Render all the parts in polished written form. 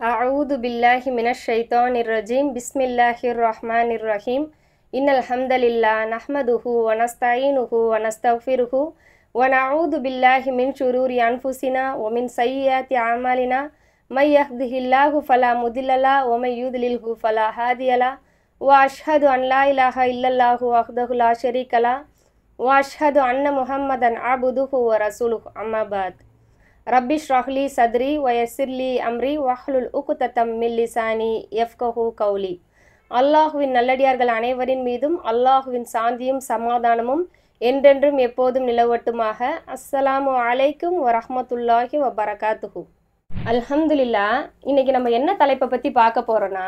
أعوذ بالله من الشيطان الرجيم بسم الله الرحمن الرحيم إن الحمد لله نحمده ونستعينه ونستغفره ونعوذ بالله من شرور أنفسنا ومن سيئات أعمالنا من يهده الله فلا مضل له ومن يضلله فلا هادي له وأشهد أن لا إله إلا الله وحده لا شريك له وأشهد أن محمدا عبده ورسوله أما بعد ரப்பி ஷ்ரஹ்லி சத்ரி வயசிர்லி அம்ரி வஹ்லுல் உக்தத்தம் மின் லிசானி யஃப்கஹு கௌலி. அல்லாஹுவின் நல்லடியார்கள் அனைவரின் மீதும் அல்லாஹுவின் சாந்தியும் சமாதானமும் என்றென்றும் எப்போதும் நிலவட்டுமாக. அஸ்ஸலாமு அலைக்கும் வரஹ்மத்துல்லாஹி வபரகாத்துஹு. அல்ஹம்துலில்லாஹ். இன்னைக்கு நம்ம என்ன தலைப்பை பற்றி பார்க்க போகிறோன்னா,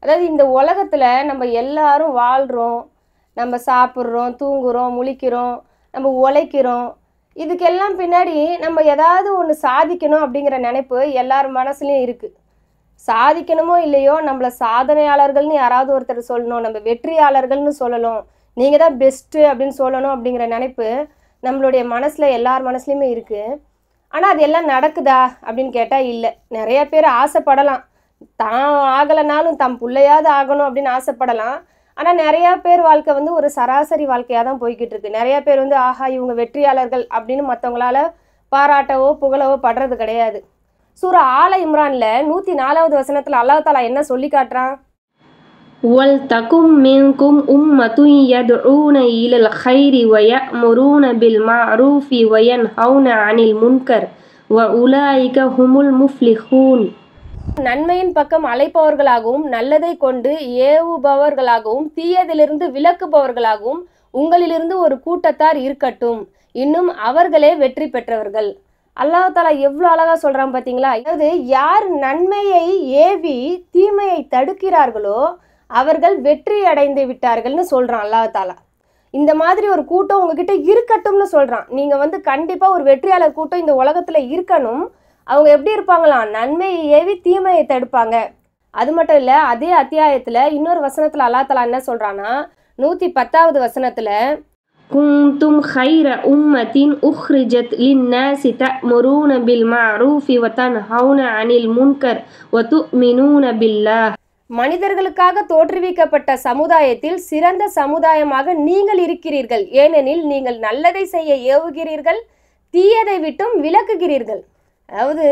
அதாவது இந்த உலகத்தில் நம்ம எல்லாரும் வாழ்கிறோம், நம்ம சாப்பிட்றோம், தூங்குகிறோம், முழிக்கிறோம், நம்ம உழைக்கிறோம். இதுக்கெல்லாம் பின்னாடி நம்ம ஏதாவது ஒன்று சாதிக்கணும் அப்படிங்கிற நினைப்பு எல்லார் மனசுலையும் இருக்குது. சாதிக்கணுமோ இல்லையோ நம்மளை சாதனையாளர்கள்னு யாராவது ஒருத்தர் சொல்லணும், நம்ம வெற்றியாளர்கள்னு சொல்லணும், நீங்கள் தான் பெஸ்ட்டு அப்படின்னு சொல்லணும் அப்படிங்கிற நினைப்பு நம்மளுடைய மனசில் எல்லார் மனசுலையுமே இருக்குது. ஆனால் அது எல்லாம் நடக்குதா அப்படின்னு கேட்டால் இல்லை. நிறைய பேர் ஆசைப்படலாம், தான் ஆகலைனாலும் தம் பிள்ளையாவது ஆகணும் அப்படின்னு ஆசைப்படலாம். ஆனால் நிறையா பேர் வாழ்க்கை வந்து ஒரு சராசரி வாழ்க்கையாக தான் போய்கிட்டு இருக்கு. நிறையா பேர் வந்து ஆஹா இவங்க வெற்றியாளர்கள் அப்படின்னு மற்றவங்களால பாராட்டவோ புகழவோ படுறது கிடையாது. சூரா ஆல இம்ரான்ல 104வது வசனத்தில் அல்லாஹ் தஆலா என்ன சொல்லி காட்டுறான்? வல் தகும் மின்கும் உம்மத்துன் யதுஊன இலல் கைரி வயஅமுரூன பில் மஅரூஃபி வயன்ஹவுன அனில் முன்கர் வ உலாயிக ஹுமுல் முஃப்லிஹூன். நன்மையின் பக்கம் அழைப்பவர்களாகவும் நல்லதை கொண்டு ஏவுபவர்களாகவும் தீயதிலிருந்து விலக்குபவர்களாகவும் உங்களிலிருந்து ஒரு கூட்டத்தார் இருக்கட்டும், இன்னும் அவர்களே வெற்றி பெற்றவர்கள். அல்லாஹ் தஆலா எவ்வளோ அழகா சொல்றான் பார்த்தீங்களா? அதாவது யார் நன்மையை ஏவி தீமையை தடுக்கிறார்களோ அவர்கள் வெற்றி அடைந்து விட்டார்கள்னு சொல்றான் அல்லாஹ் தஆலா. இந்த மாதிரி ஒரு கூட்டம் உங்ககிட்ட இருக்கட்டும்னு சொல்றான். நீங்க வந்து கண்டிப்பா ஒரு வெற்றியாளர் கூட்டம் இந்த உலகத்துல இருக்கணும். அவங்க எப்படி இருப்பாங்களாம்? நன்மையை ஏவி தீமையை தடுப்பாங்க. அது மட்டும் இல்லை, அதே அத்தியாயத்தில் இன்னொரு வசனத்தில் அல்லாஹ் தஆலா என்ன சொல்கிறான்னா, 110வது வசனத்தில் குந்தும் கைர உம்மத்தின் உஹ்ரிஜத் லின்னாசி தஅமுரூன பில் மஅரூஃபி வ தன்ஹவுன அனில் முன்கர் வ துமினூன பில்லாஹ். மனிதர்களுக்காக தோற்றுவிக்கப்பட்ட சமுதாயத்தில் சிறந்த சமுதாயமாக நீங்கள் இருக்கிறீர்கள், ஏனெனில் நீங்கள் நல்லதை செய்ய ஏவுகிறீர்கள், தீயதை விட்டும் விலக்குகிறீர்கள். அதாவது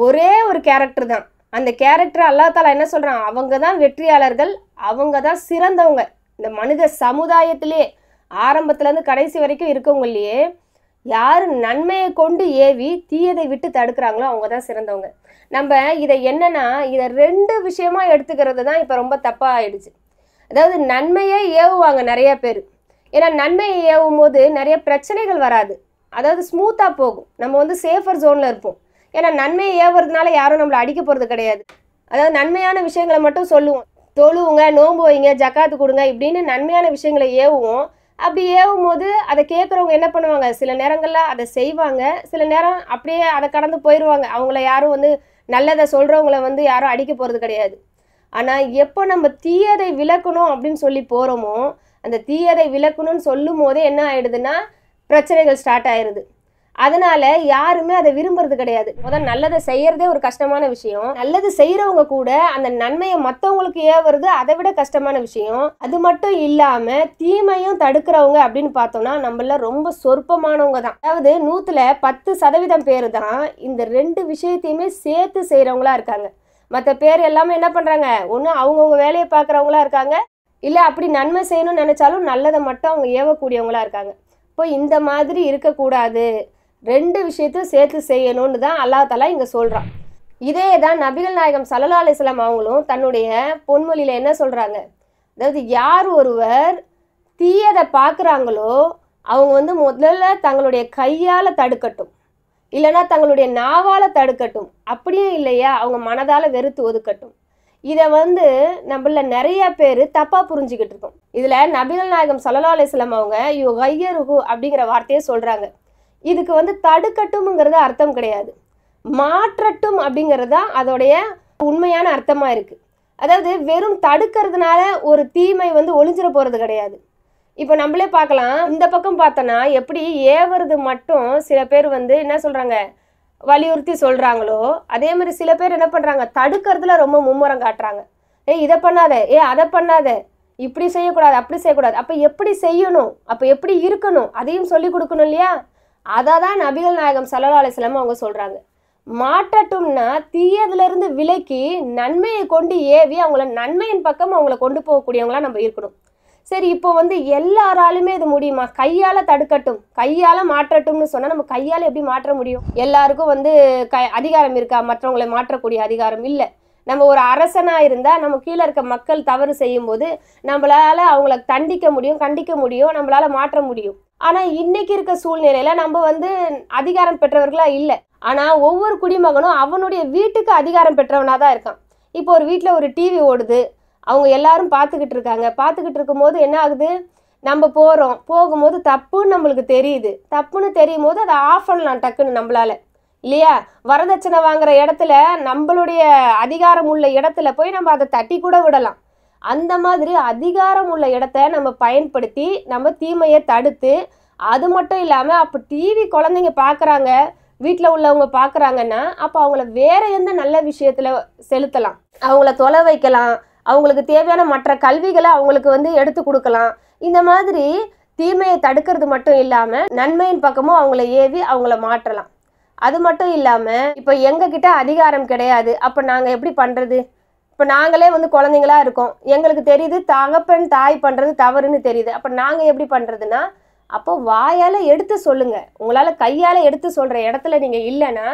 ஒரே ஒரு கேரக்டர் தான். அந்த கேரக்டர் அல்லாஹ் தஆலா என்ன சொல்கிறான்? அவங்க தான் வெற்றியாளர்கள், அவங்க தான் சிறந்தவங்க. இந்த மனித சமுதாயத்திலே ஆரம்பத்துலேருந்து கடைசி வரைக்கும் இருக்கவங்களையே யார் நன்மையை கொண்டு ஏவி தீயதை விட்டு தடுக்கிறாங்களோ அவங்க தான் சிறந்தவங்க. நம்ம இதை என்னன்னா, இதை 2 விஷயமா எடுத்துக்கிறது தான் இப்போ ரொம்ப தப்பாக ஆயிடுச்சு. அதாவது நன்மையை ஏவுவாங்க நிறைய பேர். ஏன்னா நன்மையை ஏவும் போது நிறைய பிரச்சனைகள் வராது, அதாவது ஸ்மூத்தாக போகும். நம்ம வந்து சேஃபர் ஜோனில் இருப்போம். ஏன்னா நன்மையை ஏவுறதுனால யாரும் நம்மளை அடிக்க போகிறது கிடையாது. அதாவது நன்மையான விஷயங்களை மட்டும் சொல்லுவோம், தொழுவுங்க, நோன்பு வைங்க, ஜக்காத்து கொடுங்க இப்படின்னு நன்மையான விஷயங்களை ஏவுவோம். அப்படி ஏவும் போது அதை கேட்குறவங்க என்ன பண்ணுவாங்க? சில நேரங்களில் அதை செய்வாங்க, சில நேரம் அப்படியே அதை கடந்து போயிடுவாங்க. அவங்கள யாரும் வந்து நல்லதை சொல்கிறவங்கள வந்து யாரும் அடிக்க போகிறது கிடையாது. ஆனால் எப்போ நம்ம தீயதை விலக்கணும் அப்படின்னு சொல்லி போகிறோமோ, அந்த தீயதை விலக்கணும்னு சொல்லும் போதே என்ன ஆயிடுதுன்னா பிரச்சனைகள் ஸ்டார்ட் ஆயிடுது. அதனால யாருமே அதை விரும்புறது கிடையாது. முதல்ல நல்லதை செய்யறதே ஒரு கஷ்டமான விஷயம். நல்லது செய்யறவங்க கூட அந்த நன்மையை மற்றவங்களுக்கு ஏவுறது அதை விட கஷ்டமான விஷயம். அது மட்டும் இல்லாம தீமையும் தடுக்கிறவங்க அப்படின்னு பார்த்தோம்னா நம்மள ரொம்ப சொற்பமானவங்க தான். அதாவது 100ல் 10% பேர் தான் இந்த 2 விஷயத்தையுமே சேர்த்து செய்யறவங்களா இருக்காங்க. மற்ற பேர் எல்லாமே என்ன பண்றாங்க? ஒன்று அவங்கவுங்க வேலையை பார்க்குறவங்களா இருக்காங்க, இல்லை அப்படி நன்மை செய்யணும்னு நினைச்சாலும் நல்லதை மட்டும் அவங்க ஏவக்கூடியவங்களா இருக்காங்க. இப்போ இந்த மாதிரி இருக்கக்கூடாது, 2 விஷயத்தையும் சேர்த்து செய்யணும்னு தான் அல்லாஹ் தஆலா இங்கே சொல்கிறான். இதே தான் நபிகள் நாயகம் ஸல்லல்லாஹு அலைஹி வஸல்லம் அவங்களும் தன்னுடைய பொன்மொழியில் என்ன சொல்கிறாங்க? அதாவது யார் ஒருவர் தீயதை பார்க்குறாங்களோ அவங்க வந்து முதல்ல தங்களுடைய கையால் தடுக்கட்டும், இல்லைன்னா தங்களுடைய நாவால் தடுக்கட்டும், அப்படியும் இல்லையா அவங்க மனதால் வெறுத்து ஒதுக்கட்டும். இதை வந்து நம்மள நிறைய பேர் தப்பாக புரிஞ்சுக்கிட்டு இருக்கோம். இதில் நபிகள் நாயகம் ஸல்லல்லாஹு அலைஹி வஸல்லம் அவங்க யுகையிருஹு அப்படிங்கிற வார்த்தையை சொல்கிறாங்க. இதுக்கு வந்து தடுக்கட்டும்ங்கிறது அர்த்தம் கிடையாது, மாற்றட்டும் அப்படிங்கிறது தான் அதோடைய உண்மையான அர்த்தமாக இருக்குது. அதாவது வெறும் தடுக்கிறதுனால ஒரு தீமை வந்து ஒளிஞ்சிட போகிறது கிடையாது. இப்போ நம்மளே பார்க்கலாம், இந்த பக்கம் பார்த்தோன்னா எப்படி ஏவுறது மட்டும் சில பேர் வந்து என்ன சொல்கிறாங்க, வலியுறுத்தி சொல்கிறாங்களோ, அதே மாதிரி சில பேர் என்ன பண்ணுறாங்க, தடுக்கிறதுல ரொம்ப மும்முரம் காட்டுறாங்க. இதை பண்ணாத, அதை பண்ணாத, இப்படி செய்யக்கூடாது, அப்படி செய்யக்கூடாது. அப்போ எப்படி செய்யணும், அப்போ எப்படி இருக்கணும், அதையும் சொல்லி கொடுக்கணும் இல்லையா? அதை தான் நபிகள் நாயகம் ஸல்லல்லாஹு அலைஹி வஸல்லம் அவங்க சொல்கிறாங்க. மாற்றட்டும்னா தீயதுலேருந்து விலக்கி நன்மையை கொண்டு ஏவி அவங்கள நன்மையின் பக்கம் அவங்கள கொண்டு போகக்கூடியவங்களா நம்ம இருக்கணும். சரி, இப்போ வந்து எல்லாராலுமே இது முடியுமா? கையால் தடுக்கட்டும், கையால் மாற்றட்டும்னு சொன்னால் நம்ம கையால் எப்படி மாற்ற முடியும்? எல்லாருக்கும் வந்து அதிகாரம் இருக்கா? மற்றவங்களை மாற்றக்கூடிய அதிகாரம் இல்லை. நம்ம ஒரு அரசனாக இருந்தால் நம்ம கீழே இருக்க மக்கள் தவறு செய்யும்போது நம்மளால் அவங்கள தண்டிக்க முடியும், கண்டிக்க முடியும், நம்மளால் மாற்ற முடியும். ஆனால் இன்னைக்கு இருக்க சூழ்நிலையில் நம்ம வந்து அதிகாரம் பெற்றவர்களாக இல்லை. ஆனால் ஒவ்வொரு குடிமகனும் அவனுடைய வீட்டுக்கு அதிகாரம் பெற்றவனாக தான் இருக்கான். இப்போ ஒரு வீட்டில் ஒரு டிவி ஓடுது, அவங்க எல்லாரும் பார்த்துக்கிட்டு இருக்காங்க. பார்த்துக்கிட்டு இருக்கும்போது என்ன ஆகுது, நம்ம போகும்போது தப்புன்னு நம்மளுக்கு தெரியுது. தப்புன்னு தெரியும் போது அதை ஆஃப் பண்ணலாம் டக்குன்னு நம்மளால, இல்லையா? வரதட்சணை வாங்குற இடத்துல நம்மளுடைய அதிகாரம் உள்ள இடத்துல போய் நம்ம அதை தட்டி கூட விடலாம். அந்த மாதிரி அதிகாரம் உள்ள இடத்த நம்ம பயன்படுத்தி நம்ம தீமையை தடுத்து, அது மட்டும் இல்லாமல் அப்போ டிவி குழந்தைங்க பார்க்குறாங்க, வீட்டில் உள்ளவங்க பார்க்குறாங்கன்னா அப்போ அவங்கள வேற எந்த நல்ல விஷயத்தில் செலுத்தலாம், அவங்கள தொலை வைக்கலாம், அவங்களுக்கு தேவையான மற்ற கல்விகளை அவங்களுக்கு வந்து எடுத்து கொடுக்கலாம். இந்த மாதிரி தீமையை தடுக்கிறது மட்டும் இல்லாமல் நன்மையின் பக்கமும் அவங்கள ஏவி அவங்கள மாற்றலாம். அது மட்டும் இல்லாமல் இப்போ எங்ககிட்ட அதிகாரம் கிடையாது, அப்போ நாங்கள் எப்படி பண்ணுறது? இப்போ நாங்களே வந்து குழந்தைங்களா இருக்கோம், எங்களுக்கு தெரியுது தகப்பன் தாய் பண்ணுறது தவறுன்னு தெரியுது. அப்போ நாங்கள் எப்படி பண்ணுறதுன்னா, அப்போ வாயால் எடுத்து சொல்லுங்கள். உங்களால் கையால் எடுத்து சொல்கிற இடத்துல நீங்கள் இல்லைன்னா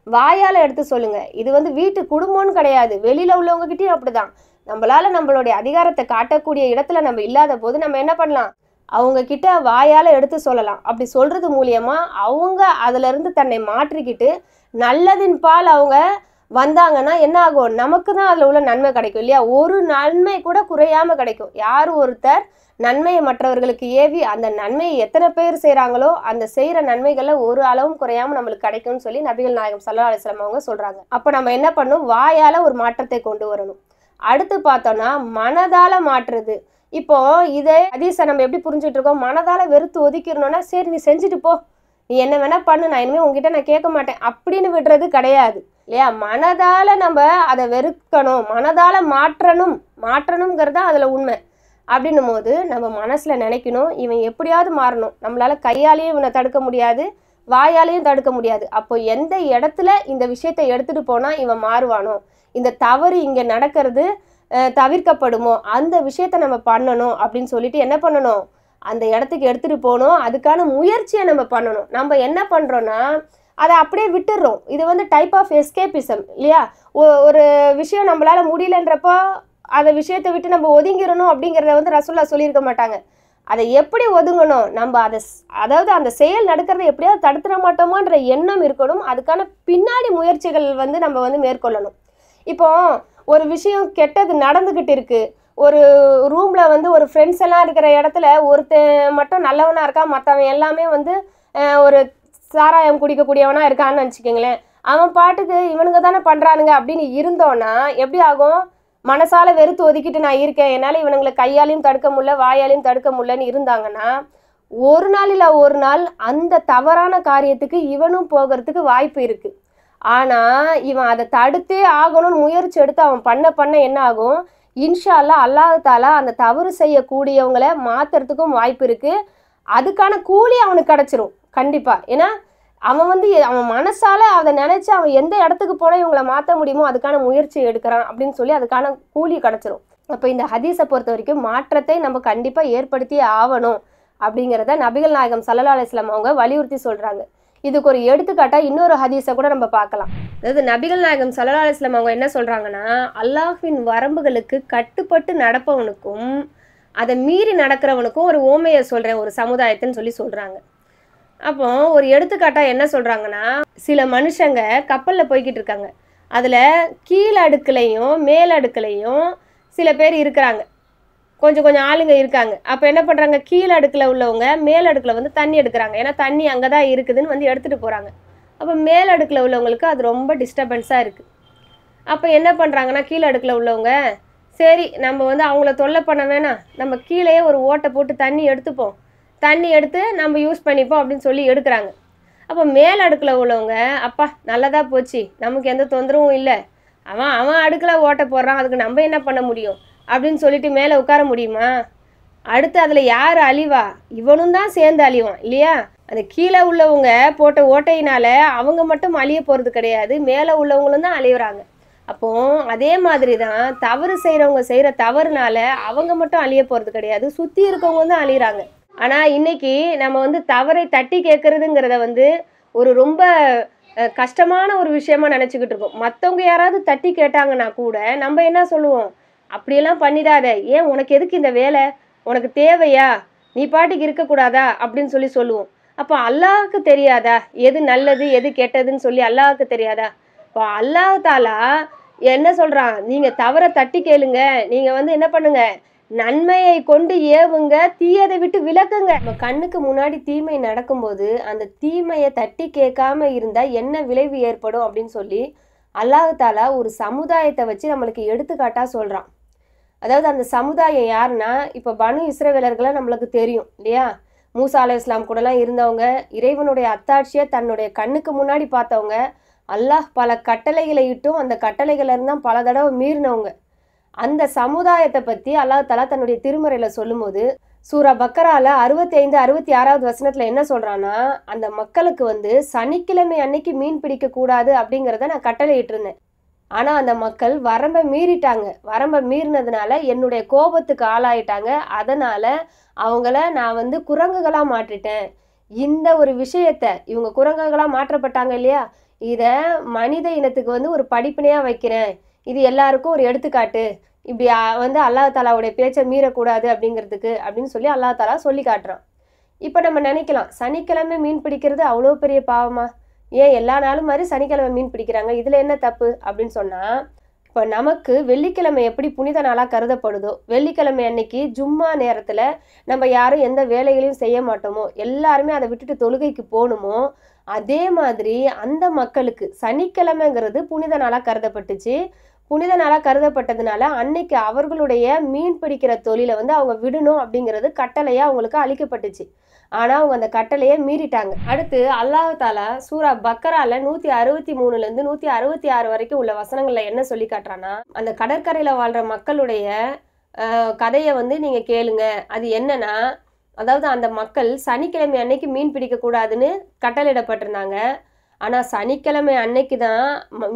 வாயால் எடுத்து சொல்லுங்கள். இது வந்து வீட்டு குடும்பம்னு கிடையாது, வெளியில் உள்ளவங்ககிட்டையும் அப்படி தான். நம்மளால் நம்மளுடைய அதிகாரத்தை காட்டக்கூடிய இடத்துல நம்ம இல்லாத போது நம்ம என்ன பண்ணலாம், அவங்கக்கிட்ட வாயால் எடுத்து சொல்லலாம். அப்படி சொல்கிறது மூலியமாக அவங்க அதிலிருந்து தன்னை மாற்றிக்கிட்டு நல்லதின் பால் அவங்க வந்தாங்கன்னா என்ன ஆகும், நமக்கு தான் அதில் உள்ள நன்மை கிடைக்கும் இல்லையா? ஒரு நன்மை கூட குறையாமல் கிடைக்கும். யார் ஒருத்தர் நன்மையை மற்றவர்களுக்கு ஏவி அந்த நன்மையை எத்தனை பேர் செய்கிறாங்களோ அந்த செய்கிற நன்மைகளில் ஒரு அளவும் குறையாமல் நம்மளுக்கு கிடைக்கும்னு சொல்லி நபிகள் நாயகம் ஸல்லல்லாஹு அலைஹி வஸல்லம் அவங்க சொல்கிறாங்க. அப்போ நம்ம என்ன பண்ணணும், வாயால் ஒரு மாற்றத்தை கொண்டு வரணும். அடுத்து பார்த்தோன்னா மனதால் மாற்றுறது. இப்போ இதே ஹதீஸை நம்ம எப்படி புரிஞ்சுட்டு இருக்கோம், மனதால் வெறுத்து ஒதுக்கிடணும்னா சரி நீ செஞ்சுட்டு போ, நீ என்ன வேணா பண்ணு, நான் இனிமேல் உங்ககிட்ட நான் கேட்க மாட்டேன் அப்படின்னு விடுறது கிடையாது இல்லையா? மனதால் நம்ம அதை வெறுக்கணும், மனதால் மாற்றணுங்கிறது தான் அதில் உண்மை. அப்படின்னும் போது நம்ம மனசில் நினைக்கணும், இவன் எப்படியாவது மாறணும். நம்மளால் கையாலேயும் இவனை தடுக்க முடியாது, வாயாலேயும் தடுக்க முடியாது. அப்போ எந்த இடத்துல இந்த விஷயத்தை எடுத்துகிட்டு போனால் இவன் மாறுவானோ, இந்த தவறு இங்கே நடக்கிறது தவிர்க்கப்படுமோ, அந்த விஷயத்தை நம்ம பண்ணணும் அப்படின்னு சொல்லிட்டு என்ன பண்ணணும், அந்த இடத்துக்கு எடுத்துகிட்டு போகணும். அதுக்கான முயற்சியை நம்ம பண்ணணும். நம்ம என்ன பண்ணுறோன்னா அதை அப்படியே விட்டுடுறோம். இது வந்து டைப் ஆஃப் எஸ்கேபிசம் இல்லையா? ஒரு விஷயம் நம்மளால் முடியலன்றப்போ அந்த விஷயத்தை விட்டு நம்ம ஒதுங்கிடணும் அப்படிங்கிறத வந்து ரசூலுல்லாஹ் சொல்லியிருக்க மாட்டாங்க. அதை எப்படி ஒதுங்கணும், நம்ம அதாவது அந்த செயல் நடக்கிறத எப்படியாவது தடுத்துட மாட்டோமோன்ற எண்ணம் இருக்கணும். அதுக்கான பின்னாடி முயற்சிகள் வந்து நம்ம வந்து மேற்கொள்ளணும். இப்போ ஒரு விஷயம் கெட்டது நடந்துக்கிட்டு இருக்கு, ஒரு ரூமில் வந்து ஒரு ஃப்ரெண்ட்ஸ் எல்லாம் இருக்கிற இடத்துல ஒருத்தன் மட்டும் நல்லவனாக இருக்கான், மற்றவன் எல்லாமே வந்து ஒரு சாராயம் குடிக்கக்கூடியவனாக இருக்கான்னு வச்சுக்கோங்களேன். அவன் பாட்டுக்கு இவனுங்க தானே பண்ணுறானுங்க அப்படின்னு இருந்தோன்னா எப்படி ஆகும், மனசால வெறுத்து ஒதுக்கிட்டு நான் இருக்கேன், என்னால் இவனுங்களை கையாலையும் தடுக்க முடியல வாயாலையும் தடுக்க முடியலன்னு இருந்தாங்கன்னா ஒரு நாள் இல்லை ஒரு நாள் அந்த தவறான காரியத்துக்கு இவனும் போகிறதுக்கு வாய்ப்பு இருக்குது. ஆனால் இவன் அதை தடுத்தே ஆகணும்னு முயற்சி எடுத்து அவன் பண்ண என்ன ஆகும், இன்ஷா அல்லாஹ் அல்லாஹ் தஆலா அந்த தவறு செய்யக்கூடியவங்களை மாற்றுறதுக்கும் வாய்ப்பு இருக்குது. அதுக்கான கூலி அவனுக்கு கிடச்சிரும் கண்டிப்பாக. ஏன்னா அவன் வந்து அவன் மனசால அதை நினச்சி அவன் எந்த இடத்துக்கு போனால் இவங்களை மாற்ற முடியுமோ அதுக்கான முயற்சி எடுக்கிறான் அப்படின்னு சொல்லி அதுக்கான கூலி கிடச்சிரும். அப்போ இந்த ஹதீஸை பொறுத்த வரைக்கும் மாற்றத்தை நம்ம கண்டிப்பாக ஏற்படுத்தி ஆகணும் அப்படிங்கிறத நபிகள் நாயகம் ஸல்லல்லாஹு அலைஹி வஸல்லம் அவங்க வலியுறுத்தி சொல்கிறாங்க. இதுக்கு ஒரு எடுத்துக்காட்டாக இன்னொரு ஹதீஸை கூட நம்ம பார்க்கலாம். அதாவது நபிகள் நாயகம் ஸல்லல்லாஹு அலைஹி வஸல்லம் அவங்க என்ன சொல்கிறாங்கன்னா, அல்லாஹ்வின் வரம்புகளுக்கு கட்டுப்பட்டு நடப்பவனுக்கும் அதை மீறி நடக்கிறவனுக்கும் ஒரு ஓமையை சொல்கிறேன் ஒரு சமுதாயத்துன்னு சொல்லி சொல்கிறாங்க. அப்போ ஒரு எடுத்துக்காட்டாக என்ன சொல்கிறாங்கன்னா, சில மனுஷங்க கப்பலில் போய்கிட்டு இருக்காங்க, அதில் கீழ் அடுக்குலையும் மேல் அடுக்குலையும் சில பேர் இருக்கிறாங்க, கொஞ்சம் ஆளுங்க இருக்காங்க. அப்போ என்ன பண்ணுறாங்க, கீழ் அடுக்கில் உள்ளவங்க மேல் அடுக்கில் வந்து தண்ணி எடுக்கிறாங்க. ஏன்னா தண்ணி அங்கே தான் இருக்குதுன்னு வந்து எடுத்துகிட்டு போகிறாங்க. அப்போ மேல் அடுக்கில் உள்ளவங்களுக்கு அது ரொம்ப டிஸ்டர்பன்ஸாக இருக்குது. அப்போ என்ன பண்ணுறாங்கன்னா கீழே அடுக்கில் உள்ளவங்க, சரி நம்ம வந்து அவங்கள தொல்லை பண்ண வேணாம், நம்ம கீழேயே ஒரு ஓட்டை போட்டு தண்ணி எடுத்துப்போம், தண்ணி எடுத்து நம்ம யூஸ் பண்ணிப்போம் அப்படின்னு சொல்லி எடுக்கிறாங்க. அப்போ மேல் அடுக்கில் உள்ளவங்க, அப்பா நல்லதாக போச்சு, நமக்கு எந்த தொந்தரவும் இல்லை, அவன் அடுக்கில் ஓட்டை போடுறான், அதுக்கு நம்ம என்ன பண்ண முடியும் அப்படின்னு சொல்லிட்டு மேலே உட்கார முடியுமா? அடுத்து அதில் யார் அழிவா? இவனும் தான் சேர்ந்து அழிவான் இல்லையா? அந்த கீழே உள்ளவங்க போட்ட ஓட்டையினால அவங்க மட்டும் அழிய போகிறது கிடையாது, மேலே உள்ளவங்களும் தான் அழிவுறாங்க. அப்போ அதே மாதிரி தான் தவறு செய்கிறவங்க செய்கிற தவறுனால அவங்க மட்டும் அழிய போகிறது கிடையாது, சுற்றி இருக்கவங்க தான் அழிகிறாங்க. ஆனால் இன்னைக்கு நம்ம வந்து தவறை தட்டி கேட்குறதுங்கிறத வந்து ஒரு ரொம்ப கஷ்டமான ஒரு விஷயமா நினச்சிக்கிட்டு இருக்கோம். மற்றவங்க யாராவது தட்டி கேட்டாங்கன்னா கூட நம்ம என்ன சொல்லுவோம், அப்படியெல்லாம் பண்ணிடாத, ஏன் உனக்கு எதுக்கு இந்த வேலை, உனக்கு தேவையா, நீ பாட்டுக்கு இருக்கக்கூடாதா அப்படின்னு சொல்லுவோம். அப்போ அல்லாஹ்வுக்கு தெரியாதா எது நல்லது எது கெட்டதுன்னு சொல்லி? அல்லாஹ்வுக்கு தெரியாதா? இப்போ அல்லாஹ் தாலா என்ன சொல்கிறான், நீங்கள் தவறை தட்டி கேளுங்க, நீங்கள் வந்து என்ன பண்ணுங்க, நன்மையை கொண்டு ஏவுங்க, தீயதை விட்டு விலக்குங்க. நம்ம கண்ணுக்கு முன்னாடி தீமை நடக்கும்போது அந்த தீமையை தட்டி கேட்காம இருந்தால் என்ன விளைவு ஏற்படும் அப்படின்னு சொல்லி அல்லாஹ் தாலா ஒரு சமுதாயத்தை வச்சு நம்மளுக்கு எடுத்துக்காட்டாக சொல்கிறான். அதாவது அந்த சமுதாயம் யாருன்னா, இப்போ பனு இஸ்ரவேலர்களை நம்மளுக்கு தெரியும் இல்லையா? மூசா அலைஹிஸ்ஸலாம் கூடலாம் இருந்தவங்க, இறைவனுடைய அத்தாட்சியை தன்னுடைய கண்ணுக்கு முன்னாடி பார்த்தவங்க, அல்லாஹ் பல கட்டளைகளை இட்டும் அந்த கட்டளைகளை இருந்தால் பல தடவை மீறினவங்க. அந்த சமுதாயத்தை பற்றி அல்லாஹ் தஆலா தன்னுடைய திருமறையில் சொல்லும்போது சூரா பக்கரால 65, 66வது வசனத்தில் என்ன சொல்கிறான்னா, அந்த மக்களுக்கு வந்து சனிக்கிழமை அன்னைக்கு மீன் பிடிக்கக்கூடாது அப்படிங்கிறத நான் கட்டளை இட்டிருந்தேன். ஆனால் அந்த மக்கள் வரம்பை மீறிட்டாங்க. வரம்பை மீறினதுனால என்னுடைய கோபத்துக்கு ஆளாயிட்டாங்க. அதனால் அவங்கள நான் வந்து குரங்குகளாக மாற்றிட்டேன். இந்த ஒரு விஷயத்தை இவங்க குரங்குகளாக மாற்றப்பட்டாங்க இல்லையா, இதை மனித இனத்துக்கு வந்து ஒரு படிப்பினையாக வைக்கிறேன், இது எல்லாருக்கும் ஒரு எடுத்துக்காட்டு, இப்படி வந்து அல்லாஹ் தாலாவுடைய பேச்சை மீறக்கூடாது அப்படிங்கிறதுக்கு அப்படின்னு சொல்லி அல்லாஹ் தாலா சொல்லி காட்டுறான். இப்போ நம்ம நினைக்கலாம், சனிக்கிழமை மீன் பிடிக்கிறது அவ்வளோ பெரிய பாவமா, ஏன் எல்லா நாளும் மாதிரி சனிக்கிழமை மீன் பிடிக்கிறாங்க, இதில் என்ன தப்பு அப்படின்னு சொன்னால், இப்போ நமக்கு வெள்ளிக்கிழமை எப்படி புனித நாளாக கருதப்படுதோ, வெள்ளிக்கிழமை அன்னைக்கு ஜும்மா நேரத்தில் நம்ம யாரும் எந்த வேலைகளையும் செய்ய மாட்டோமோ, எல்லாருமே அதை விட்டுட்டு தொழுகைக்கு போகணுமோ, அதே மாதிரி அந்த மக்களுக்கு சனிக்கிழமைங்கிறது புனித நாளாக கருதப்பட்டுச்சு. புனித நாளாக கருதப்பட்டதுனால அன்னைக்கு அவர்களுடைய மீன் பிடிக்கிற தொழிலை வந்து அவங்க விடணும் அப்படிங்கிறது கட்டளையாக அவங்களுக்கு அளிக்கப்பட்டுச்சு. ஆனால் அவங்க அந்த கட்டளையை மீறிட்டாங்க. அடுத்து அல்லாஹ் தாலா சூரா பக்கரால 163லேருந்து 166 வரைக்கும் உள்ள வசனங்களில் என்ன சொல்லி காட்டுறான்னா, அந்த கடற்கரையில் வாழ்கிற மக்களுடைய கதையை வந்து நீங்கள் கேளுங்க. அது என்னன்னா, அதாவது அந்த மக்கள் சனிக்கிழமை அன்னைக்கு மீன் பிடிக்கக்கூடாதுன்னு கட்டளையிடப்பட்டிருந்தாங்க. ஆனால் சனிக்கிழமை அன்னைக்கு தான்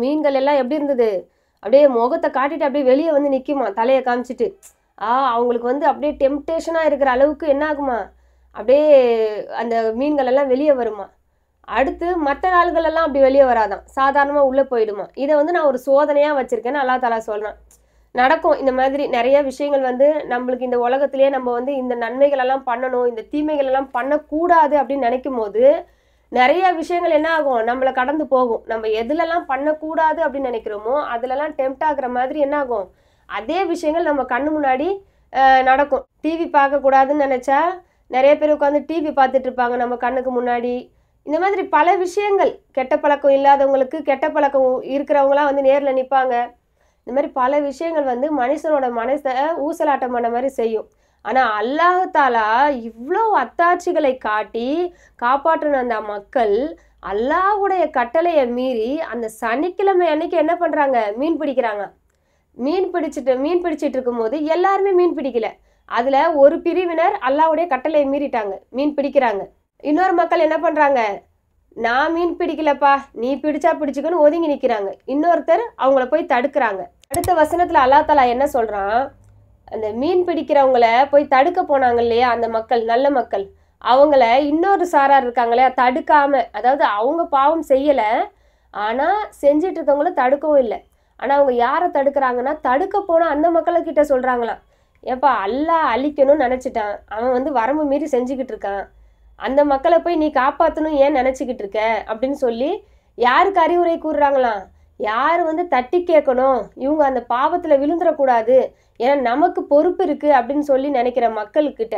மீன்கள் எல்லாம் எப்படி இருந்தது, அப்படியே முகத்தை காட்டிட்டு அப்படியே வெளியே வந்து நிற்குமா, தலையை காமிச்சிட்டு. அவங்களுக்கு வந்து அப்படியே டெம்டேஷனாக இருக்கிற அளவுக்கு என்ன ஆகுமா, அப்படியே அந்த மீன்கள் எல்லாம் வெளியே வருமா. அடுத்து மற்ற நாள்களெல்லாம் அப்படி வெளியே வராதான், சாதாரணமாக உள்ளே போயிடுமா. இதை வந்து நான் ஒரு சோதனையாக வச்சுருக்கேன்னு அல்லாஹ் தாலா சொல்கிறான். நடக்கும் இந்த மாதிரி நிறைய விஷயங்கள் வந்து நம்மளுக்கு இந்த உலகத்திலேயே நம்ம வந்து இந்த நன்மைகளெல்லாம் பண்ணணும், இந்த தீமைகளெல்லாம் பண்ணக்கூடாது அப்படின்னு நினைக்கும் போது நிறைய விஷயங்கள் என்ன ஆகும், நம்மளை கடந்து போகும். நம்ம எதுலெல்லாம் பண்ணக்கூடாது அப்படின்னு நினைக்கிறோமோ அதுலலாம் டெம்ட் ஆகுற மாதிரி என்ன ஆகும், அதே விஷயங்கள் நம்ம கண்ணு முன்னாடி நடக்கும். டிவி பார்க்கக்கூடாதுன்னு நினச்சா நிறைய பேர் உட்காந்து டிவி பார்த்துட்டு இருப்பாங்க நம்ம கண்ணுக்கு முன்னாடி. இந்த மாதிரி பல விஷயங்கள், கெட்ட பழக்கம் இல்லாதவங்களுக்கு கெட்ட பழக்கம் இருக்கிறவங்களாம் வந்து நேரில் நிற்பாங்க. இந்த மாதிரி பல விஷயங்கள் வந்து மனுஷனோட மனசை ஊசலாட்டம் பண்ண மாதிரி செய்யும். ஆனால் அல்லாஹ் தாலா இவ்வளோ அத்தாட்சிகளை காட்டி காப்பாற்றின அந்த மக்கள் அல்லாஹ்வுடைய கட்டளையை மீறி அந்த சனிக்கிழமை அன்னைக்கு என்ன பண்ணுறாங்க, மீன் பிடிக்கிறாங்க. மீன் பிடிச்சிட்டு இருக்கும்போது எல்லாருமே மீன் பிடிக்கல. அதில் ஒரு பிரிவினர் அல்லாஹ்வுடைய கட்டளையை மீறிட்டாங்க, மீன் பிடிக்கிறாங்க. இன்னொரு மக்கள் என்ன பண்ணுறாங்க, நான் மீன் பிடிக்கலப்பா, நீ பிடிச்சா பிடிச்சிக்கன்னு ஒதுங்கி நிற்கிறாங்க. இன்னொருத்தர் அவங்கள போய் தடுக்கிறாங்க. அடுத்த வசனத்தில் அல்லாஹ் தாலா என்ன சொல்கிறான், அந்த மீன் பிடிக்கிறவங்கள போய் தடுக்க போனாங்க இல்லையா அந்த மக்கள், நல்ல மக்கள், அவங்கள இன்னொரு சாரார் இருக்காங்களே தடுக்காமல், அதாவது அவங்க பாவம் செய்யலை ஆனால் செஞ்சிட்டு இருக்கவங்கள தடுக்கவும் இல்லை. ஆனால் அவங்க யாரை தடுக்கிறாங்கன்னா, தடுக்க போனால் அந்த மக்கள்கிட்ட சொல்கிறாங்களாம், ஏப்பா அல்லாஹ் அழிக்கணும்னு நினச்சிட்டான், அவன் வந்து வரம்பு மீறி செஞ்சுக்கிட்டு இருக்கான், அந்த மக்களை போய் நீ காப்பாற்றணும் ஏன் நினச்சிக்கிட்டு இருக்க அப்படின்னு சொல்லி யாருக்கு அறிவுரை கூறுறாங்களாம், யார் வந்து தட்டி கேட்கணும், இவங்க அந்த பாவத்தில் விழுந்துடக்கூடாது, ஏன்னா நமக்கு பொறுப்பு இருக்குது அப்படின்னு சொல்லி நினைக்கிற மக்கள்கிட்ட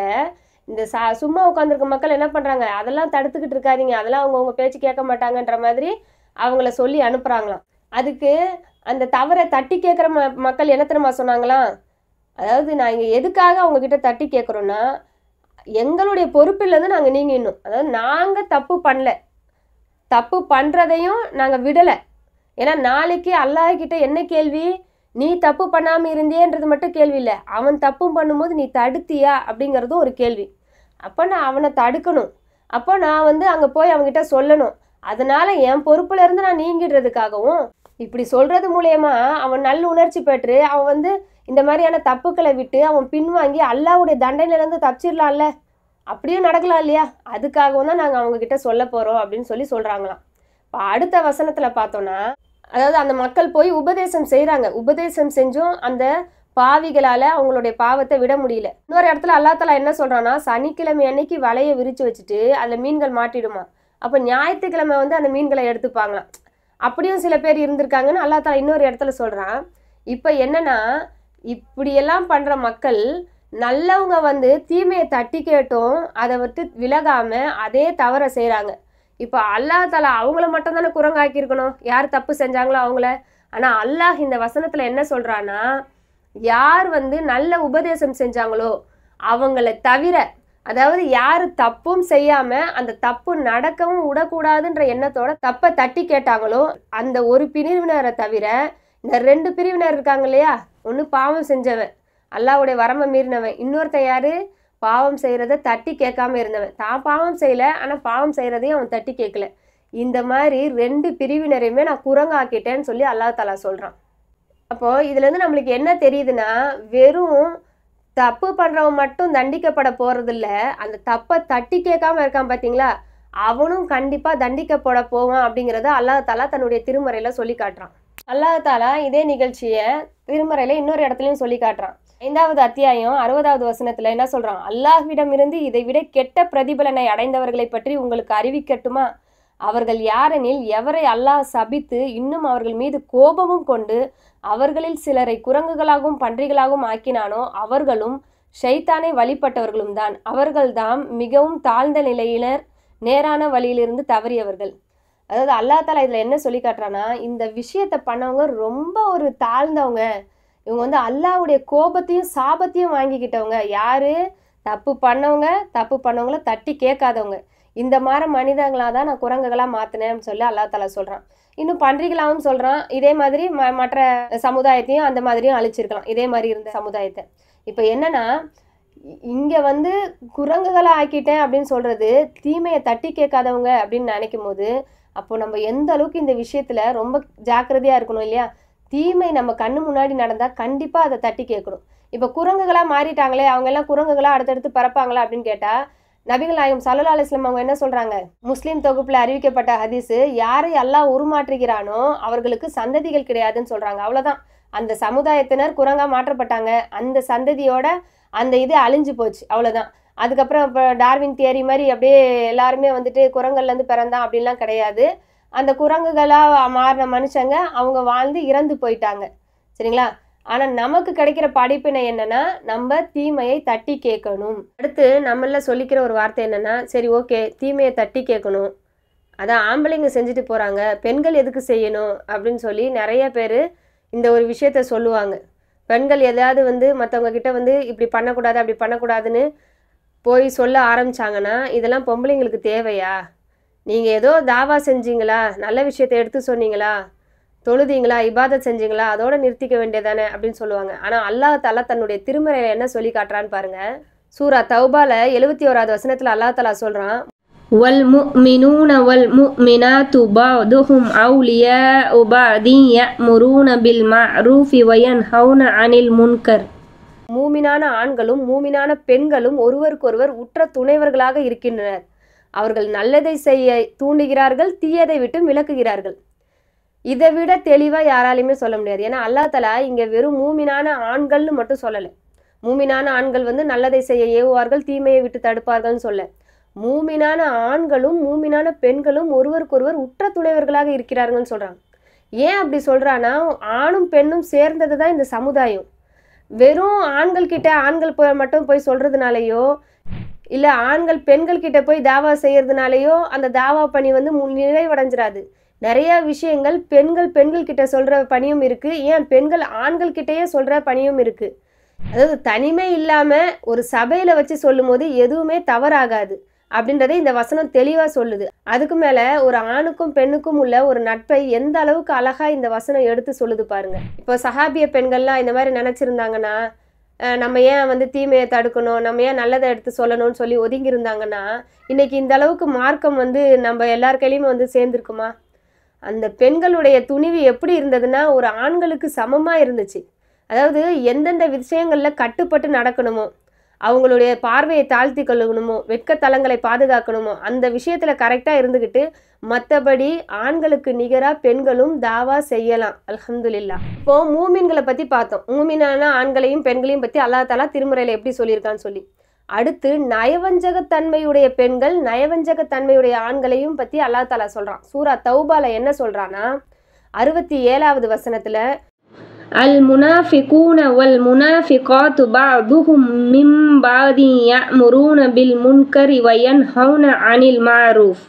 இந்த சும்மா உட்காந்துருக்க மக்கள் என்ன பண்ணுறாங்க, அதெல்லாம் தடுத்துக்கிட்டு இருக்காதீங்க, அதெல்லாம் அவங்க பேச்சு கேட்க மாட்டாங்கன்ற மாதிரி அவங்கள சொல்லி அனுப்புகிறாங்களாம். அதுக்கு அந்த தவறை தட்டி கேட்குற மக்கள் என்ன தெரியுமா சொன்னாங்களாம், அதாவது நாங்கள் எதுக்காக அவங்கக்கிட்ட தட்டி கேட்குறோன்னா, எங்களுடைய பொறுப்பிலேருந்து நாங்கள் நீங்கிடணும். அதாவது நாங்கள் தப்பு பண்ணல, தப்பு பண்ணுறதையும் நாங்கள் விடலை. ஏன்னா நாளைக்கு அல்லாஹ்கிட்ட என்ன கேள்வி, நீ தப்பு பண்ணாமல் இருந்தியன்றது மட்டும் கேள்வி இல்லை, அவன் தப்பு பண்ணும்போது நீ தடுத்தியா அப்படிங்கிறதும் ஒரு கேள்வி. அப்போ நான் அவனை தடுக்கணும், அப்போ நான் அங்கே போய் அவங்ககிட்ட சொல்லணும். அதனால் என் பொறுப்பில் இருந்து நான் நீங்கிடுறதுக்காகவும் இப்படி சொல்கிறது மூலயமா அவன் நல்ல உணர்ச்சி பெற்று அவன் இந்த மாதிரியான தப்புக்களை விட்டு அவன் பின்வாங்கி அல்லாஹ்வுடைய தண்டனையிலேருந்து தப்பிச்சிடலாம்ல, அப்படியும் நடக்கலாம் இல்லையா, அதுக்காகவும் தான் நாங்கள் அவங்கக்கிட்ட சொல்ல போகிறோம் அப்படின்னு சொல்லி சொல்கிறாங்களாம். இப்போ அடுத்த வசனத்தில் பார்த்தோன்னா, அதாவது அந்த மக்கள் போய் உபதேசம் செய்கிறாங்க, உபதேசம் செஞ்சும் அந்த பாவிகளால் அவங்களுடைய பாவத்தை விட முடியல. இன்னொரு இடத்துல அல்லாஹ் தஆலா என்ன சொல்கிறான்னா, சனிக்கிழமை அன்னைக்கு வலையை விரித்து வச்சுட்டு அதில் மீன்கள் மாட்டிடுமா, அப்போ ஞாயிற்றுக்கிழமை அந்த மீன்களை எடுத்துப்பாங்களாம். அப்படியும் சில பேர் இருந்திருக்காங்கன்னு அல்லாஹ் தஆலா இன்னொரு இடத்துல சொல்கிறான். இப்போ என்னன்னா, இப்படியெல்லாம் பண்ணுற மக்கள் நல்லவங்க தீமையை தட்டி கேட்டும் அதை விலகாமல் அதே தவறை செய்கிறாங்க. இப்போ அல்லாஹ் தஆலா அவங்கள மட்டும் தானே குரங்காக்கியிருக்கணும், யார் தப்பு செஞ்சாங்களோ அவங்கள. ஆனால் அல்லாஹ் இந்த வசனத்தில் என்ன சொல்கிறான்னா, யார் நல்ல உபதேசம் செஞ்சாங்களோ அவங்கள தவிர, அதாவது யார் தப்பும் செய்யாமல் அந்த தப்பு நடக்கவும் விடக்கூடாதுன்ற எண்ணத்தோட தப்பை தட்டி கேட்டாங்களோ அந்த ஒரு பிரிவினரை தவிர இந்த 2 பிரிவினர் இருக்காங்க இல்லையா, ஒன்று பாவம் செஞ்சவன், அல்லாஹ்வுடைய வரம்பை மீறினவன், இன்னொருத்தன் யார், பாவம் செய்கிறத தட்டி கேட்காம இருந்தவன். தான் பாவம் செய்யலை, ஆனால் பாவம் செய்கிறதையும் அவன் தட்டி கேட்கல. இந்த மாதிரி 2 பிரிவினரையுமே நான் குரங்காக்கிட்டேன்னு சொல்லி அல்லாஹ் தஆலா சொல்கிறான். அப்போது இதுலேருந்து நம்மளுக்கு என்ன தெரியுதுன்னா, வெறும் தப்பு பண்ணுறவன் மட்டும் தண்டிக்கப்பட போகிறதில்ல, அந்த தப்பை தட்டி கேட்காம இருக்கான் பார்த்தீங்களா, அவனும் கண்டிப்பாக தண்டிக்கப்பட போவான் அப்படிங்கிறத அல்லாஹ் தஆலா தன்னுடைய திருமறையில் சொல்லி காட்டுறான். அல்லாஹ் தஆலா இதே நிகழ்ச்சியை திருமறையில் இன்னொரு இடத்துலையும் சொல்லி காட்டுறான். 5வது அத்தியாயம் 60வது வசனத்தில் என்ன சொல்கிறான், அல்லாஹ்விடமிருந்து இதை விட கெட்ட பிரதிபலனை அடைந்தவர்களை பற்றி உங்களுக்கு அறிவிக்கட்டுமா, அவர்கள் யாரெனில் எவரை அல்லாஹ் சபித்து இன்னும் அவர்கள் மீது கோபமும் கொண்டு அவர்களில் சிலரை குரங்குகளாகவும் பன்றிகளாகவும் ஆக்கினானோ அவர்களும் ஷைத்தானை வழிபட்டவர்களும் தான். அவர்கள்தாம் மிகவும் தாழ்ந்த நிலையினர், நேரான வழியிலிருந்து தவறியவர்கள். அதாவது அல்லாஹ் தஆலா இதில் என்ன சொல்லி காட்டுறான்னா, இந்த விஷயத்தை பண்ணவங்க ரொம்ப ஒரு தாழ்ந்தவங்க, இவங்க அல்லாஹ்வுடைய கோபத்தையும் சாபத்தையும் வாங்கிக்கிட்டவங்க. யாரு, தப்பு பண்ணவங்கள தட்டி கேட்காதவங்க. இந்த மாதிரி மனிதங்களாக தான் நான் குரங்குகளாக மாற்றினேன்னு சொல்லி அல்லாஹ் தஆலா சொல்கிறான். இன்னும் பன்றிகளாகவும் சொல்கிறான். இதே மாதிரி மற்ற சமுதாயத்தையும் அந்த மாதிரியும் அழிச்சிருக்கலாம், இதே மாதிரி இருந்த சமுதாயத்தை. இப்போ என்னன்னா, இங்கே குரங்குகளை ஆக்கிட்டேன் அப்படின்னு சொல்கிறது தீமையை தட்டி கேட்காதவங்க அப்படின்னு நினைக்கும் போது, அப்போ நம்ம எந்த அளவுக்கு இந்த விஷயத்தில் ரொம்ப ஜாக்கிரதையாக இருக்கணும் இல்லையா. தீமை நம்ம கண்ணு முன்னாடி நடந்தால் கண்டிப்பாக அதை தட்டி கேட்கணும். இப்போ குரங்குகளாக மாறிட்டாங்களே, அவங்க எல்லாம் குரங்குகளாக அடுத்தடுத்து பறப்பாங்களா அப்படின்னு கேட்டால், நபிகள் நாயகம் ஸல்லல்லாஹு அலைஹி வஸல்லம் அவங்க என்ன சொல்கிறாங்க, முஸ்லீம் தொகுப்பில் அறிவிக்கப்பட்ட ஹதீஸு, யாரை அல்லாஹ் உருமாற்றுகிறானோ அவர்களுக்கு சந்ததிகள் கிடையாதுன்னு சொல்கிறாங்க. அவ்வளோதான், அந்த சமுதாயத்தினர் குரங்காக மாற்றப்பட்டாங்க, அந்த சந்ததியோட அந்த இது அழிஞ்சு போச்சு, அவ்வளோதான். அதுக்கப்புறம் இப்போ டார்வின் தியரி மாதிரி அப்படியே எல்லாருமே குரங்கள்லேருந்து பிறந்தான் அப்படின்லாம் கிடையாது. அந்த குரங்குகளாக மாறின மனுஷங்க அவங்க வாழ்ந்து இறந்து போயிட்டாங்க, சரிங்களா. ஆனால் நமக்கு கிடைக்கிற படிப்பினை என்னென்னா, நம்ம தீமையை தட்டி கேட்கணும். அடுத்து நம்மள சொல்லிக்கிற ஒரு வார்த்தை என்னென்னா, சரி ஓகே தீமையை தட்டி கேட்கணும், அதான் ஆம்பளைங்க செஞ்சுட்டு போகிறாங்க, பெண்கள் எதுக்கு செய்யணும் அப்படின்னு சொல்லி நிறைய பேர் இந்த ஒரு விஷயத்த சொல்லுவாங்க. பெண்கள் எதாவது மற்றவங்க கிட்ட இப்படி பண்ணக்கூடாது அப்படி பண்ணக்கூடாதுன்னு போய் சொல்ல ஆரம்பித்தாங்கன்னா, இதெல்லாம் பொம்பளைங்களுக்கு தேவையா, நீங்கள் ஏதோ தாவா செஞ்சீங்களா, நல்ல விஷயத்தை எடுத்து சொன்னீங்களா, தொழுதீங்களா, இபாதத் செஞ்சீங்களா, அதோட நிறுத்திக்க வேண்டியதானே அப்படின்னு சொல்லுவாங்க. ஆனால் அல்லாஹ் தஆலா தன்னுடைய திருமறையில் என்ன சொல்லி காட்டுறான்னு பாருங்க. சூரா தௌபால 71வது வசனத்தில் அல்லாஹ் தஆலா சொல்கிறான், வல் முஃமினூன வல் முஃமினாத்து பஅதுஹும் அவ்லியாஉ பஅதின் யஅமுரூன பில் மஅரூஃபி வ யன்ஹவுன அனில் முன்கர். மூமினான ஆண்களும் மூமினான பெண்களும் ஒருவருக்கொருவர் உற்ற துணைவர்களாக இருக்கின்றனர். அவர்கள் நல்லதை செய்ய தூண்டுகிறார்கள், தீயதை விட்டு விலக்குகிறார்கள். இதை விட தெளிவாக யாராலையுமே சொல்ல முடியாது. ஏன்னா அல்லாஹ் தஆலா இங்கே வெறும் மூமினான ஆண்கள்னு மட்டும் சொல்லலை. மூமினான ஆண்கள் நல்லதை செய்ய ஏவுவார்கள், தீமையை விட்டு தடுப்பார்கள்னு சொல்ல. மூமினான ஆண்களும் மூமினான பெண்களும் ஒருவருக்கொருவர் உற்ற துணைவர்களாக இருக்கிறார்கள்னு சொல்கிறாங்க. ஏன் அப்படி சொல்கிறான்னா, ஆணும் பெண்ணும் சேர்ந்தது தான் இந்த சமுதாயம். வெறும் ஆண்கள் கிட்ட ஆண்கள் மட்டும் போய் சொல்கிறதுனாலையோ இல்லை ஆண்கள் பெண்கள் கிட்ட போய் தாவா செய்யறதுனாலையோ அந்த தாவா பணி வந்து நிறைவடைஞ்சிடாது. நிறைய விஷயங்கள் பெண்கள் கிட்ட சொல்ற பணியும் இருக்கு, ஏன் பெண்கள் ஆண்கள் கிட்டயே சொல்ற பணியும் இருக்கு. அதாவது தனிமை இல்லாம ஒரு சபையில வச்சு சொல்லும் போது எதுவுமே தவறாகாது அப்படின்றதை இந்த வசனம் தெளிவா சொல்லுது. அதுக்கு மேல ஒரு ஆணுக்கும் பெண்ணுக்கும் உள்ள ஒரு நட்பை எந்த அளவுக்கு அழகா இந்த வசனம் எடுத்து சொல்லுது பாருங்க. இப்போ சஹாபிய பெண்கள்லாம் இந்த மாதிரி நினைச்சிருந்தாங்கன்னா, நம்ம ஏன் வந்து தீமையை தடுக்கணும், நம்ம ஏன் நல்லதை எடுத்து சொல்லணும்னு சொல்லி ஒதுங்கி இருந்தாங்கன்னா, இன்னைக்கு இந்த அளவுக்கு மார்க்கம் வந்து நம்ம எல்லார் கையிலையுமே வந்து சேர்ந்துருக்குமா? அந்த பெண்களுடைய துணிவு எப்படி இருந்ததுன்னா ஒரு ஆண்களுக்கு சமமா இருந்துச்சு. அதாவது எந்தெந்த விஷயங்கள்ல கட்டுப்பட்டு நடக்கணுமோ, அவங்களுடைய பார்வையை தாழ்த்தி கொள்ளணுமோ, வெட்கத்தலங்களை பாதுகாக்கணுமோ, அந்த விஷயத்துல கரெக்டா இருந்துக்கிட்டு மற்றபடி ஆண்களுக்கு நிகரா பெண்களும் தாவா செய்யலாம். அல்ஹம்துலில்லாஹ். இப்போ மூமின்களை பத்தி பார்த்தோம். மூமினான ஆண்களையும் பெண்களையும் பத்தி அல்லாஹ் தஆலா திருமறையில எப்படி சொல்லியிருக்கான்னு சொல்லி. அடுத்து நயவஞ்சகத்தன்மையுடைய பெண்கள் நயவஞ்சகத்தன்மையுடைய ஆண்களையும் பத்தி அல்லாஹ் தஆலா சொல்றான். சூரா தௌபால என்ன சொல்றான்னா 67வது வசனத்துல, அல் முனாஃபிகூன வல் முனாஃபிகாத்து பஅதுஹும் மின் பஅதி யஅமுரூன பில் முன்கரி வ யன்ஹவுன அனில் மஅரூஃப்.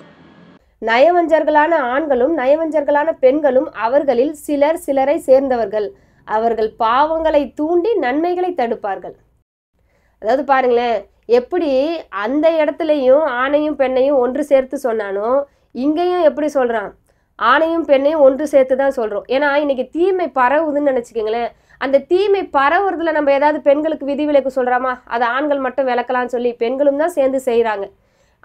நயவஞ்சர்களான ஆண்களும் நயவஞ்சர்களான பெண்களும் அவர்களில் சிலர் சிலரை சேர்ந்தவர்கள், அவர்கள் பாவங்களை தூண்டி நன்மைகளை தடுப்பார்கள். அதாவது பாருங்களேன், எப்படி அந்த இடத்துலையும் ஆணையும் பெண்ணையும் ஒன்று சேர்த்து சொன்னானோ இங்கேயும் எப்படி சொல்றான், ஆணையும் பெண்ணையும் ஒன்று சேர்த்து தான் சொல்றோம். ஏன்னா இன்னைக்கு தீமை பரவுதுன்னு நினைச்சுக்கோங்களேன். அந்த தீமை பரவுறதுல நம்ம ஏதாவது பெண்களுக்கு விதிவிலக்கு சொல்றாமா? அதை ஆண்கள் மட்டும் விளக்கலாம்னு சொல்லி பெண்களும் தான் சேர்ந்து செய்யறாங்க.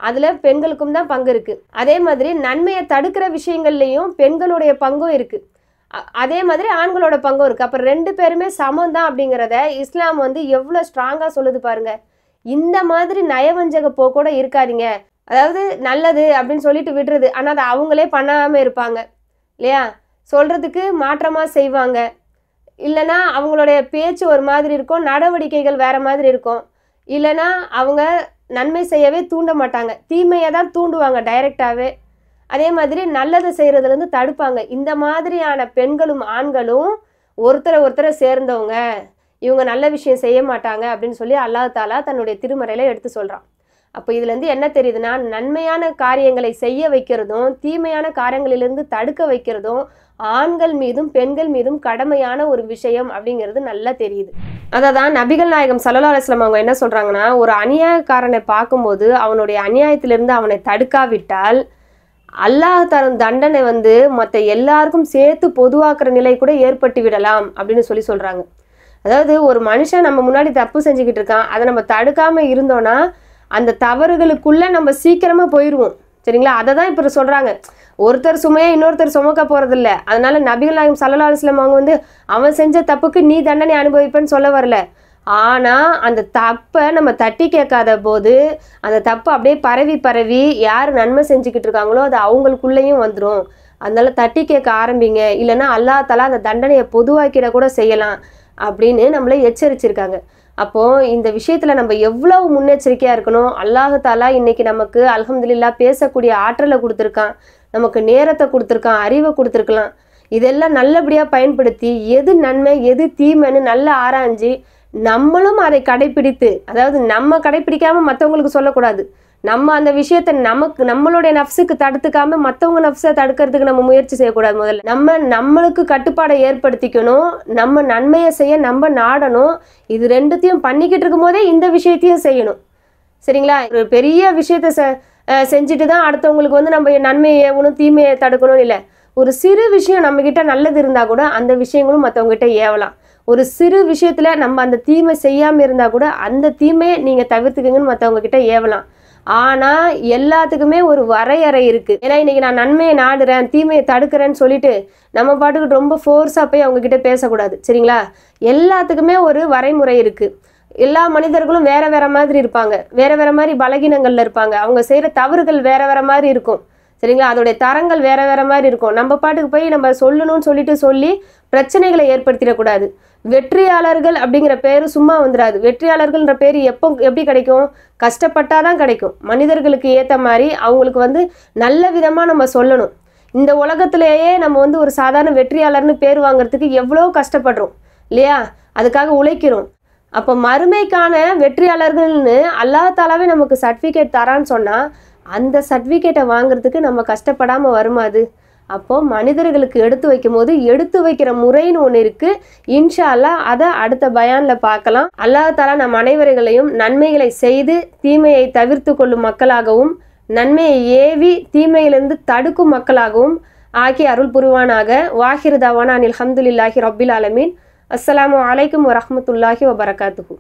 அதுல பெண்களுக்கும் தான் பங்கு இருக்கு. அதே மாதிரி நன்மையை தடுக்கிற விஷயங்கள்லையும் பெண்களுடைய பங்கும் இருக்கு, அதே மாதிரி ஆண்களோட பங்கும் இருக்கு. அப்ப ரெண்டு பேருமே சமம் தான் அப்படிங்கிறத இஸ்லாம் வந்து எவ்வளவு ஸ்ட்ராங்கா சொல்லுது பாருங்க. இந்த மாதிரி நயவஞ்சக போக்கூட இருக்காதீங்க. அதாவது நல்லது அப்படின்னு சொல்லிட்டு விடுறது, ஆனா அதை அவங்களே பண்ணாம இருப்பாங்க இல்லையா, சொல்றதுக்கு மாற்றமா செய்வாங்க, இல்லைன்னா அவங்களுடைய பேச்சு ஒரு மாதிரி இருக்கும், நடவடிக்கைகள் வேற மாதிரி இருக்கும், இல்லைன்னா அவங்க நன்மை செய்யவே தூண்ட மாட்டாங்க, தீமையை தான் தூண்டுவாங்க டைரக்டாவே. அதே மாதிரி நல்லதை செய்யறதுலேருந்து தடுப்பாங்க. இந்த மாதிரியான பெண்களும் ஆண்களும் ஒருத்தரை சேர்ந்தவங்க, இவங்க நல்ல விஷயம் செய்ய மாட்டாங்க அப்படின்னு சொல்லி அல்லாஹ் தஆலா தன்னுடைய திருமறையில எடுத்து சொல்றான். அப்போ இதுலேருந்து என்ன தெரியுதுன்னா, நன்மையான காரியங்களை செய்ய வைக்கிறதும் தீமையான காரியங்களிலிருந்து தடுக்க வைக்கிறதும் ஆண்கள் மீதும் பெண்கள் மீதும் கடமையான ஒரு விஷயம் அப்படிங்கிறது நல்லா தெரியுது. அதை தான் நபிகள் நாயகம் ஸல்லல்லாஹு அலைஹி வஸல்லம் அவங்க என்ன சொல்றாங்கன்னா, ஒரு அநியாயக்காரனை பார்க்கும்போது அவனுடைய அநியாயத்திலிருந்து அவனை தடுக்காவிட்டால் அல்லாஹ் தரும் தண்டனை வந்து மற்ற எல்லாருக்கும் சேர்த்து பொதுவாக்குற நிலை கூட ஏற்பட்டு விடலாம் அப்படின்னு சொல்றாங்க. அதாவது ஒரு மனுஷன் நம்ம முன்னாடி தப்பு செஞ்சுக்கிட்டு இருக்கான், அதை நம்ம தடுக்காம இருந்தோம்னா அந்த தவறுகளுக்குள்ள நம்ம சீக்கிரமா போயிடுவோம். சரிங்களா? அதை தான் இப்போ சொல்றாங்க. ஒருத்தர் சுமையை இன்னொருத்தர் சுமக்க போறதில்ல. அதனால நபிகள் நாயகம் ஸல்லல்லாஹு அலைஹி வஸல்லம் அவங்க வந்து அவன் செஞ்ச தப்புக்கு நீ தண்டனை அனுபவிப்பேன்னு சொல்ல வரல. ஆனா அந்த தப்பை நம்ம தட்டி கேட்காத போது அந்த தப்பு அப்படியே பரவி யார் நன்மை செஞ்சுக்கிட்டு இருக்காங்களோ அது அவங்களுக்குள்ளேயும் வந்துடும். அதனால தட்டி கேட்க ஆரம்பிங்க, இல்லைன்னா அல்லாஹ் தஆலா அந்த தண்டனையை பொதுவாக்கிட கூட செய்யலாம் அப்படின்னு நம்மளை எச்சரிச்சிருக்காங்க. அப்போ இந்த விஷயத்துல நம்ம எவ்வளவு முன்னெச்சரிக்கையா இருக்கணும். அல்லாஹ் தஆலா இன்னைக்கு நமக்கு அல்ஹம்துலில்லாஹ் பேசக்கூடிய ஆற்றலை கொடுத்துருக்கான், நமக்கு நேரத்தை கொடுத்துருக்கான், அறிவை கொடுத்துருக்கலாம். இதெல்லாம் நல்லபடியா பயன்படுத்தி எது நன்மை எது தீமைன்னு நல்லா ஆராய்ஞ்சு நம்மளும் அதை கடைபிடித்து, அதாவது நம்ம கடைபிடிக்காம மற்றவங்களுக்கு சொல்லக்கூடாது, நம்ம அந்த விஷயத்தை நம்மளுடைய நஃப்ஸுக்கு தடுத்துக்காம மற்றவங்க நஃப்ஸை தடுக்கிறதுக்கு நம்ம முயற்சி செய்யக்கூடாது. முதல்ல நம்மளுக்கு கட்டுப்பாடை ஏற்படுத்திக்கணும், நம்ம நன்மையை செய்ய நம்ம நாடணும். இது ரெண்டுத்தையும் பண்ணிக்கிட்டு இருக்கும் போதே இந்த விஷயத்தையும் செய்யணும். சரிங்களா? ஒரு பெரிய விஷயத்த செஞ்சுட்டு தான் அடுத்தவங்களுக்கு வந்து நம்ம நன்மையை ஏவணும் தீமையை தடுக்கணும் இல்லை. ஒரு சிறு விஷயம் நம்ம கிட்ட நல்லது இருந்தா கூட அந்த விஷயங்களும் மற்றவங்க கிட்ட ஏவலாம். ஒரு சிறு விஷயத்துல நம்ம அந்த தீமை செய்யாம இருந்தா கூட அந்த தீமையை நீங்க தவிர்த்துக்கங்கன்னு மற்றவங்க கிட்ட ஏவலாம். ஆனா எல்லாத்துக்குமே ஒரு வரையறை இருக்கு. ஏன்னா இன்னைக்கு நான் நன்மையை நாடுறேன் தீமையை தடுக்கிறேன்னு சொல்லிட்டு நம்ம பாட்டுக்கு ரொம்ப ஃபோர்ஸா போய் அவங்க கிட்ட பேசக்கூடாது. சரிங்களா? எல்லாத்துக்குமே ஒரு வரைமுறை இருக்கு. எல்லா மனிதர்களும் வேற வேற மாதிரி இருப்பாங்க, வேற வேற மாதிரி பலகீனங்கள்ல இருப்பாங்க, அவங்க செய்யற தவறுகள் வேற வேற மாதிரி இருக்கும். சரிங்களா? அதோடைய தரங்கள் வேற வேற மாதிரி இருக்கும். நம்ம பாட்டுக்கு போய் நம்ம சொல்லணும்னு சொல்லிட்டு சொல்லி பிரச்சனைகளை ஏற்படுத்திடக்கூடாது. வெற்றியாளர்கள் அப்படிங்கிற பேரு சும்மா வந்துடாது. வெற்றியாளர்கள்ன்ற பேர் எப்படி கிடைக்கும்? கஷ்டப்பட்டாதான் கிடைக்கும். மனிதர்களுக்கு ஏற்ற மாதிரி அவங்களுக்கு வந்து நல்ல விதமா நம்ம சொல்லணும். இந்த உலகத்திலேயே நம்ம வந்து ஒரு சாதாரண வெற்றியாளர்னு பேர் வாங்குறதுக்கு எவ்வளோ கஷ்டப்படுறோம் இல்லையா? அதுக்காக உழைக்கிறோம். அப்போ மறுமைக்கான வெற்றியாளர்கள்னு அல்லாஹ் தாலாவே நமக்கு சர்டிஃபிகேட் தரான்னு சொன்னால் அந்த சர்டிஃபிகேட்டை வாங்குறதுக்கு நம்ம கஷ்டப்படாமல் வருமா அது? அப்போது மனிதர்களுக்கு எடுத்து வைக்கும் போது எடுத்து வைக்கிற முறைன்னு ஒன்று இருக்குது. இன்ஷா அல்லாஹ் அதை அடுத்த பயானில் பார்க்கலாம். அல்லாஹ் தாலா நம் அனைவர்களையும் நன்மைகளை செய்து தீமையை தவிர்த்து கொள்ளும் மக்களாகவும் நன்மையை ஏவி தீமையிலிருந்து தடுக்கும் மக்களாகவும் ஆக்கி அருள் புரிவானாக. வாஹிர் தவானா அனில் ஹம்துலில்லாஹி ரப்பில் ஆலமீன். அஸ்ஸலாமு அலைக்கும் வரஹ்மத்துல்லாஹி வபரகாத்துஹு.